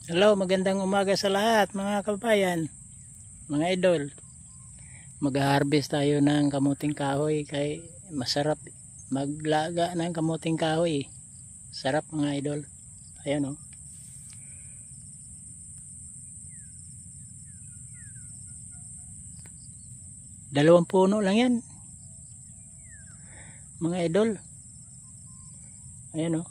Hello, magandang umaga sa lahat mga kabayan, mga idol. Mag-harvest tayo ng kamuting kahoy kay masarap maglaga ng kamuting kahoy. Sarap mga idol. Ayan o. Dalawang puno lang yan. Mga idol. Ayan o.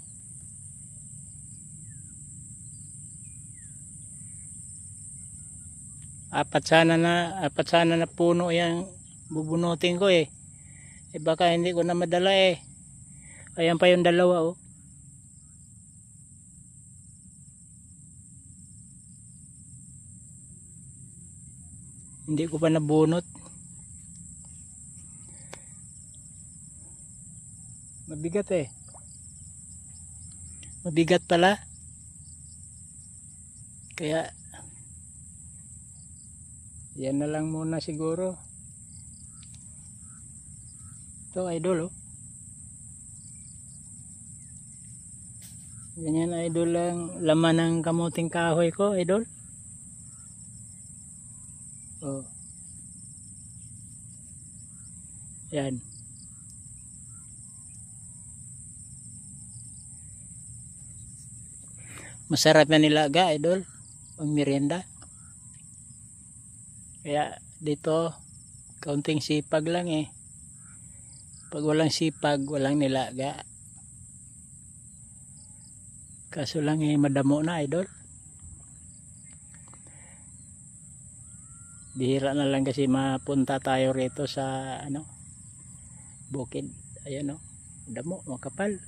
Apat sana na puno yang bubunutin ko eh. Baka hindi ko na madala eh. Ayan pa yung dalawa oh. Hindi ko pa nabunot. Mabigat eh. Mabigat pala. Kaya yan na lang muna siguro. Ito idol oh. Ganyan idol lang laman ng kamuting kahoy ko idol. Oh. Yan. Masarap na nilaga idol. Pang merienda. Kaya dito kaunting sipag lang eh. Pag walang sipag, walang nilaga. Kaso lang eh madamo na idol. Bihira na lang kasi mapunta tayo rito sa bukid. Ayan oh. Damo, makapal.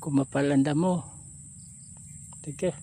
Kumapal ang damo. Teka.